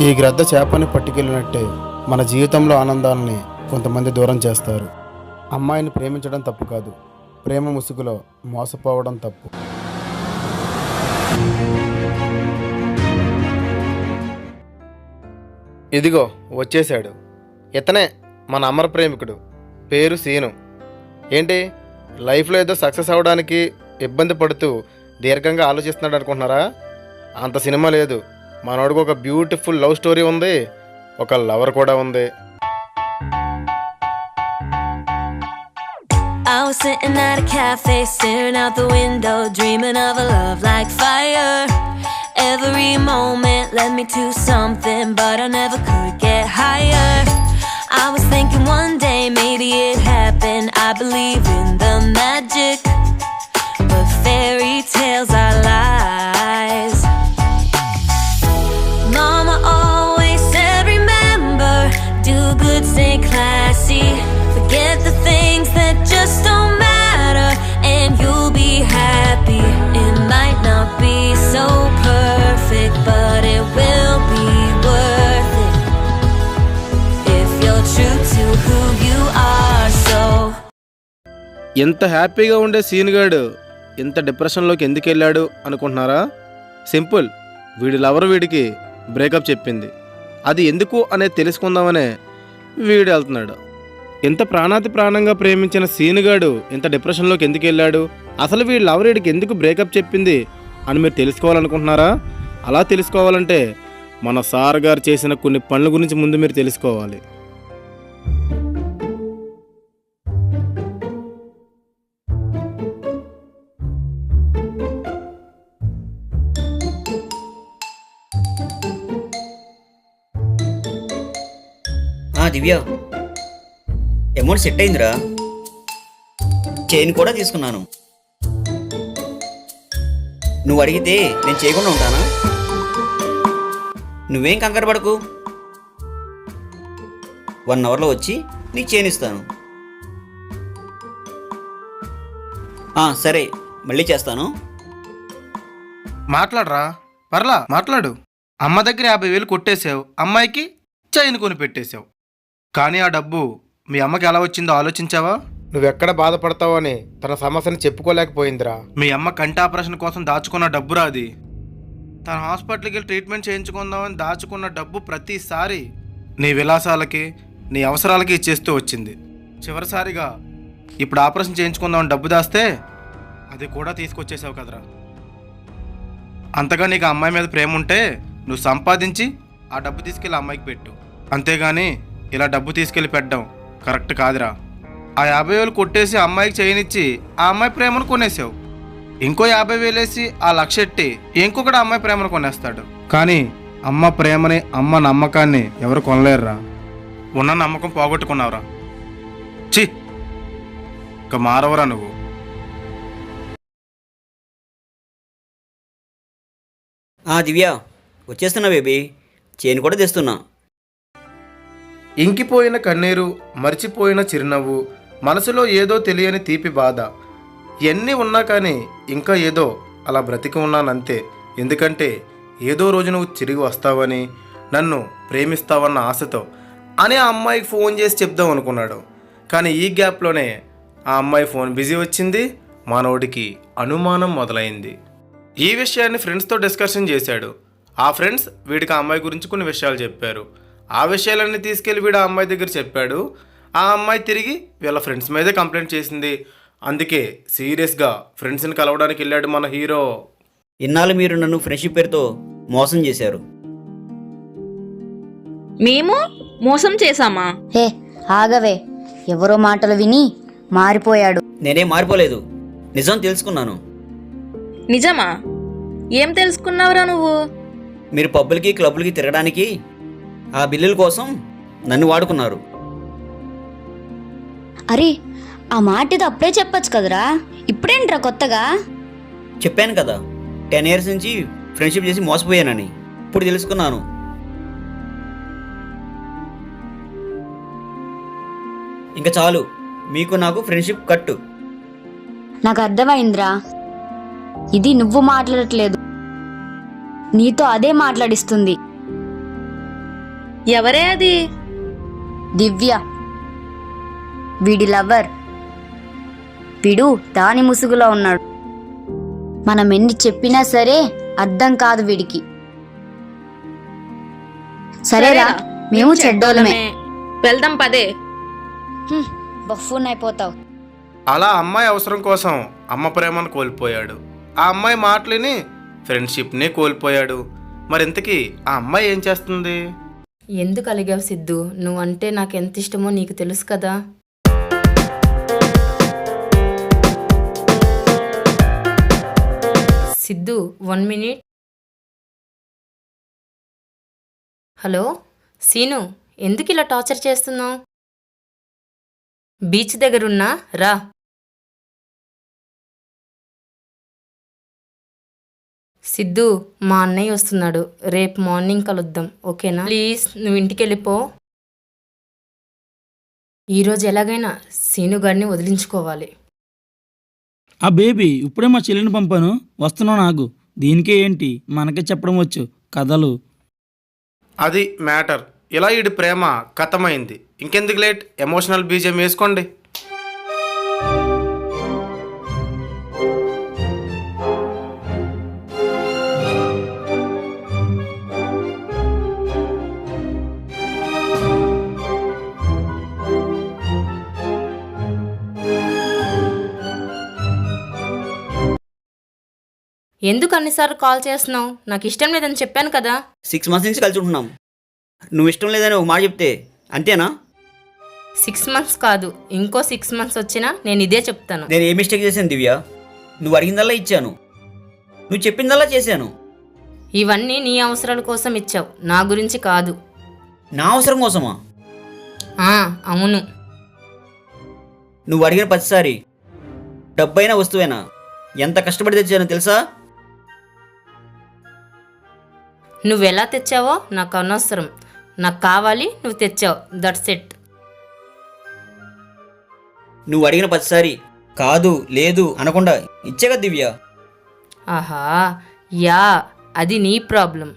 ఈ గ్రద్ద చేపని పట్టుకెళ్ళినట్టే మన జీవితంలో ఆనందాలని కొంతమంది దూరం చేస్తారు. అమ్మాయిని ప్రేమించడం తప్పు కాదు, ప్రేమ ముసుగులో మోసపోవడం తప్పు. ఇదిగో వచ్చేశాడు. ఇతనే మన అమర ప్రేమికుడు, పేరు సీను. ఏంటి లైఫ్లో ఏదో సక్సెస్ అవ్వడానికి ఇబ్బంది పడుతూ దీర్ఘంగా ఆలోచిస్తున్నాడు అనుకుంటున్నారా? అంత సినిమా లేదు. మనోడికి ఒక బ్యూటిఫుల్ లవ్ స్టోరీ ఉంది, ఒక లవర్ కూడా ఉంది. I was sitting at a cafe, staring out the window, dreaming of a love like fire. Every moment led me to something, but I never could get higher. I was thinking one day maybe it happened. I believe in the magic, but fairy tales are lies. Mama always said remember, do good, stay classy, forget the things that just don't matter, and you'll be happy. It might not be so perfect, but it will be worth it if you're true to who you are. So ఎంత హ్యాపీగా ఉండే scene గాడు ఇంత డిప్రెషన్లోకి ఎందుకు వెళ్ళాడు అనుకుంటున్నారా? Simple, వీడి లవర్ వీడికి బ్రేకప్ చెప్పింది. అది ఎందుకు అనేది తెలుసుకుందామనే వీడు వెళ్తున్నాడు. ఇంత ప్రాణాతి ప్రాణంగా ప్రేమించిన సీనుగాడు ఇంత డిప్రెషన్లోకి ఎందుకు వెళ్ళాడు, అసలు వీడి లవర్ వీడికి ఎందుకు బ్రేకప్ చెప్పింది అని మీరు తెలుసుకోవాలనుకుంటున్నారా? అలా తెలుసుకోవాలంటే మన సార్ గారు చేసిన కొన్ని పనుల గురించి ముందు మీరు తెలుసుకోవాలి. దివ్య, అమౌంట్ సెట్ అయిందిరా. చైన్ కూడా తీసుకున్నాను. నువ్వు అడిగితే నేను చేయకుండా ఉంటానా? నువ్వేం కంగారు పడకు, 1 అవర్లో వచ్చి నీకు చైన్ ఇస్తాను. సరే, మళ్ళీ చేస్తాను. మాట్లాడరా, పర్లా మాట్లాడు. అమ్మ దగ్గర 50,000 కొట్టేశావు, అమ్మాయికి చైన్ కొని పెట్టేశావు. కానీ ఆ డబ్బు మీ అమ్మకి ఎలా వచ్చిందో ఆలోచించావా? నువ్వెక్కడ బాధపడతావో అని తన సమస్యను చెప్పుకోలేకపోయిందిరా. మీ అమ్మ కంటి ఆపరేషన్ కోసం దాచుకున్న డబ్బురా అది. తన హాస్పిటల్కి వెళ్ళి ట్రీట్మెంట్ చేయించుకుందామని దాచుకున్న డబ్బు ప్రతిసారి నీ విలాసాలకి, నీ అవసరాలకి ఇచ్చేస్తూ వచ్చింది. చివరిసారిగా ఇప్పుడు ఆపరేషన్ చేయించుకుందామని డబ్బు దాస్తే అది కూడా తీసుకొచ్చేసావు కదరా. అంతగా నీకు ఆ అమ్మాయి మీద ప్రేమ ఉంటే నువ్వు సంపాదించి ఆ డబ్బు తీసుకెళ్ళి అమ్మాయికి పెట్టు. అంతేగాని ఇలా డబ్బు తీసుకెళ్ళి పెట్టడం కరెక్ట్ కాదురా. ఆ 50,000 కొట్టేసి అమ్మాయికి చేయనిచ్చి ఆ అమ్మాయి ప్రేమను కొనేసావు. ఇంకో 50,000 వేసి ఆ 1,00,000 ఎట్టి ఇంకొకటి అమ్మాయి ప్రేమను కొనేస్తాడు. కానీ అమ్మ ప్రేమని, అమ్మ నమ్మకాన్ని ఎవరు కొనలేరురా. ఉన్న నమ్మకం పోగొట్టుకున్నావురా. చి, ఇక మారవరా నువ్వు. దివ్య, వచ్చేస్తున్నా బేబీ, చైన్ కూడా తెస్తున్నా. ఇంకిపోయిన కన్నీరు, మర్చిపోయిన చిరునవ్వు, మనసులో ఏదో తెలియని తీపి బాధ, ఇవన్నీ ఉన్నా కానీ ఇంకా ఏదో అలా బ్రతికి ఉన్నానంతే. ఎందుకంటే ఏదో రోజు నువ్వు తిరిగి వస్తావని, నన్ను ప్రేమిస్తావన్న ఆశతో అని ఆ అమ్మాయికి ఫోన్ చేసి చెప్దాం అనుకున్నాడు. కానీ ఈ గ్యాప్లోనే ఆ అమ్మాయి ఫోన్ బిజీ వచ్చింది. మనోడికి అనుమానం మొదలైంది. ఈ విషయాన్ని ఫ్రెండ్స్తో డిస్కషన్ చేశాడు. ఆ ఫ్రెండ్స్ వీడికి ఆ అమ్మాయి గురించి కొన్ని విషయాలు చెప్పారు. ఆ విషయాలన్నీ తీసుకెళ్ళి వీడు ఆ అమ్మాయి దగ్గర చెప్పాడు. ఆ అమ్మాయి తిరిగి వీళ్ళ ఫ్రెండ్స్ మీదే కంప్లైంట్ చేసింది. అందుకే సీరియస్గా ఫ్రెండ్స్ని కలవడానికి వెళ్ళాడు మన హీరో. ఇన్నాళ్ళు మీరు నన్ను ఫ్రెండ్షిప్ పేరుతో మోసం చేశారు. మేము మోసం చేశామా? హే ఆగవే, ఎవరో మాటలు విని మారిపోయాడు. నేనేం మారిపోలేదు, నిజం తెలుసుకున్నాను. నిజమా? ఏం తెలుసుకున్నావురా నువ్వు? మీరు పబ్బులకి, క్లబ్బులకి తిరగడానికి ఆ బిల్లుల కోసం నన్ను వాడుకున్నారు. అరే, ఆ మాట ఇది అప్పుడే చెప్పొచ్చు కదరా, ఇప్పుడేంట్రా కొత్తగా? చెప్పాను కదా, 10 years నుంచి ఫ్రెండ్షిప్ చేసి మోసపోయానని. ఇప్పుడు తెలుసుకున్నాను. ఇంకా చాలు, మీకు నాకు ఫ్రెండ్షిప్ కట్టు. నాకు అర్థమైందిరా, ఇది నువ్వు మాట్లాడట్లేదు, నీతో అదే మాట్లాడిస్తుంది. ఎవరే అది? దివ్య, వీడి లవర్. వీడు దాని ముసుగులో ఉన్నాడు. మనం ఎన్ని చెప్పినా సరే అర్థం కాదు వీడికి. సరేరా, మేము చెడ్డోళ్ళమే. వెళ్దాం పదే. బఫూన్ అయిపోతావు. అలా అమ్మాయి అవసరం కోసం అమ్మ ప్రేమను కోల్పోయాడు. ఆ అమ్మాయి మాటలిని ఫ్రెండ్షిప్ని కోల్పోయాడు. మరింతకీ ఆ అమ్మాయి ఏం చేస్తుంది? ఎందుకు అలిగావు సిద్ధు? నువ్వంటే నాకు ఎంత ఇష్టమో నీకు తెలుసు కదా. సిద్ధు 1 మినిట్. హలో సీను, ఎందుకు ఇలా టార్చర్ చేస్తున్నావు? బీచ్ దగ్గరున్నా రా. సిద్ధు, మా అన్నయ్య వస్తున్నాడు. రేపు మార్నింగ్ కలుద్దాం, ఓకేనా? ప్లీజ్ నువ్వు ఇంటికి వెళ్ళిపో. ఈరోజు ఎలాగైనా సీనుగాడిని వదిలించుకోవాలి. ఆ బేబీ ఇప్పుడే మా చెల్లిని పంపాను, వస్తున్నావు నాకు. దీనికే ఏంటి, మనకే చెప్పడం వచ్చు కథలు. అది మ్యాటర్. ఇలా ఈడి ప్రేమ కథమైంది. ఇంకెందుకు లేట్, ఎమోషనల్ బీజం వేసుకోండి. ఎందుకు అన్నిసార్లు కాల్ చేస్తున్నావు? నాకు ఇష్టం లేదని చెప్పాను కదా. 6 months నుంచి కలిసి ఉంటున్నాం. నువ్వు ఇష్టం లేదని ఒక మాట చెప్తే అంతేనా? 6 months కాదు, ఇంకో 6 months వచ్చినా నేను ఇదే చెప్తాను. నేను ఏ మిస్టేక్ చేశాను దివ్య? నువ్వు అడిగిందల్లా ఇచ్చాను, నువ్వు చెప్పిందల్లా చేశాను. ఇవన్నీ నీ అవసరాల కోసం ఇచ్చావు, నా గురించి కాదు. నా అవసరం కోసమా? అవును. నువ్వు అడిగిన ప్రతిసారి డబ్బైనా వస్తువేనా ఎంత కష్టపడి తెచ్చానో తెలుసా? నువ్వెలా తెచ్చావో నాకు అనవసరం. నాకు కావాలి, నువ్వు తెచ్చావు, దట్స్ ఇట్. నువ్వు అడిగిన ప్రతిసారి కాదు లేదు అనకుండా ఇచ్చేగా దివ్య. ఆహా, యా, అది నీ ప్రాబ్లం.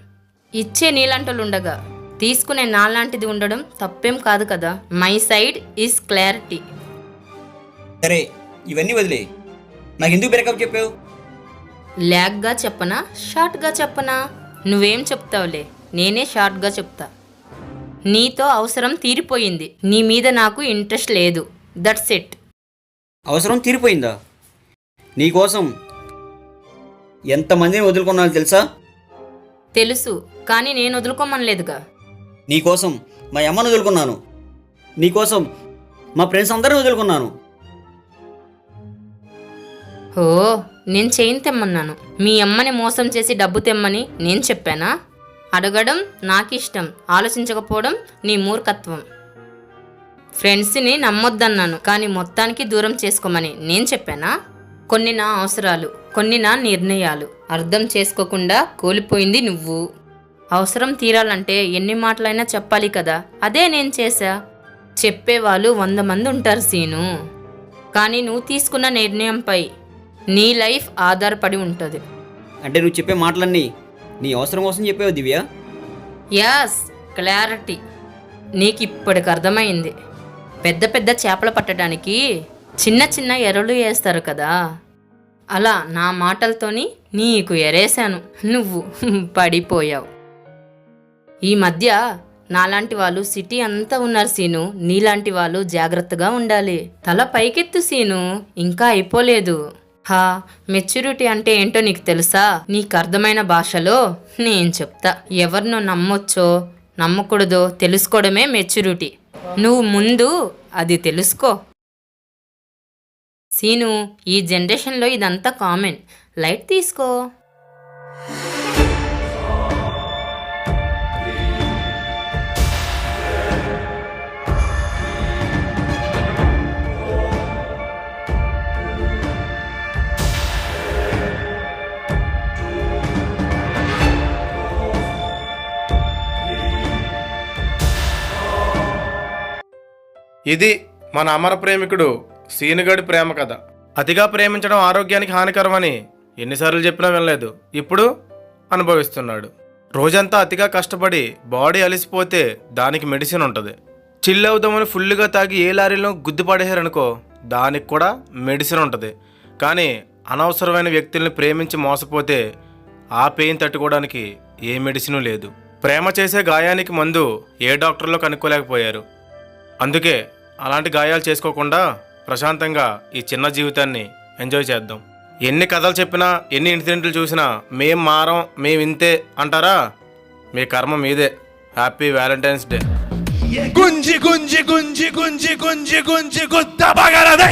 ఇచ్చే నీలాంటోళ్ళు ఉండగా తీసుకునే నాలాంటిది ఉండడం తప్పేం కాదు కదా. My side is clarity. సరే, ఇవన్నీ వదిలే. నాకు ఎందుకు బ్రేకప్ చెప్పావు? ల్యాగ్గా చెప్పనా, షార్ట్గా చెప్పనా? నువ్వేం చెప్తావులే, నేనే షార్ట్గా చెప్తా. నీతో అవసరం తీరిపోయింది, నీ మీద నాకు ఇంట్రెస్ట్ లేదు, దట్స్ ఇట్. అవసరం తీరిపోయిందా? నీకోసం ఎంతమందిని వదులుకున్నాను తెలుసా? తెలుసు, కానీ నేను వదులుకోమనలేదుగా. నీకోసం మా అమ్మను వదులుకున్నాను, నీకోసం మా ఫ్రెండ్స్ అందరిని వదులుకున్నాను. ఓ, నేను చైన్ తెమ్మన్నాను, మీ అమ్మని మోసం చేసి డబ్బు తెమ్మని నేను చెప్పానా? అడగడం నాకు ఇష్టం, ఆలోచించకపోవడం నీ మూర్ఖత్వం. ఫ్రెండ్స్ని నమ్మొద్దన్నాను, కానీ మొత్తానికి దూరం చేసుకోమని నేను చెప్పానా? కొన్ని నా అవసరాలు, కొన్ని నా నిర్ణయాలు అర్థం చేసుకోకుండా కోల్పోయింది నువ్వు. అవసరం తీరాలంటే ఎన్ని మాటలైనా చెప్పాలి కదా, అదే నేను చేశా. చెప్పేవాళ్ళు 100 మంది ఉంటారు సీను, కానీ నువ్వు తీసుకున్న నిర్ణయంపై నీ లైఫ్ ఆధారపడి ఉంటుంది. అంటే నువ్వు చెప్పే మాటలన్నీ నీ అవసరం కోసం చెప్పావు దివ్య. As, clarity. నీకు ఇప్పటికి అర్థమైంది. పెద్ద పెద్ద చేపలు పట్టడానికి చిన్న చిన్న ఎరలు వేస్తారు కదా, అలా నా మాటలతోని నీకు ఎరేశాను, నువ్వు పడిపోయావు. ఈ మధ్య నాలాంటి వాళ్ళు సిటీ అంతా ఉన్నారు సీను, నీలాంటి వాళ్ళు జాగ్రత్తగా ఉండాలి. తల పైకెత్తు సీను, ఇంకా అయిపోలేదు. మెచ్యూరిటీ అంటే ఏంటో నీకు తెలుసా? నీకు అర్థమైన భాషలో నేను చెప్తా. ఎవరినో నమ్మొచ్చో నమ్మకూడదో తెలుసుకోవడమే మెచ్యూరిటీ. నువ్వు ముందు అది తెలుసుకో. సీను, ఈ జనరేషన్లో ఇదంతా కామన్, లైట్ తీసుకో. ఇది మన అమర ప్రేమికుడు సీనుగడి ప్రేమ కథ. అతిగా ప్రేమించడం ఆరోగ్యానికి హానికరమని ఎన్నిసార్లు చెప్పినా వినలేదు, ఇప్పుడు అనుభవిస్తున్నాడు. రోజంతా అతిగా కష్టపడి బాడీ అలిసిపోతే దానికి మెడిసిన్ ఉంటుంది. చిల్ అవుదామని ఫుల్గా తాగి ఏ లారీలో గుద్దు పడేశారనుకో దానికి కూడా మెడిసిన్ ఉంటుంది. కానీ అనవసరమైన వ్యక్తుల్ని ప్రేమించి మోసపోతే ఆ పెయిన్ తట్టుకోవడానికి ఏ మెడిసిను లేదు. ప్రేమ చేసే గాయానికి మందు ఏ డాక్టర్లో కనుక్కోలేకపోయారు. అందుకే అలాంటి గాయాలు చేసుకోకుండా ప్రశాంతంగా ఈ చిన్న జీవితాన్ని ఎంజాయ్ చేద్దాం. ఎన్ని కథలు చెప్పినా ఎన్ని ఇన్సిడెంట్లు చూసినా మేం మారం మేం ఇంతే అంటారా? మీ కర్మ మీదే. Happy Valentine's day. గుంజి గుంజి గుంజి గుంజి గుంజి గుంజి గుద్ద పగలదే.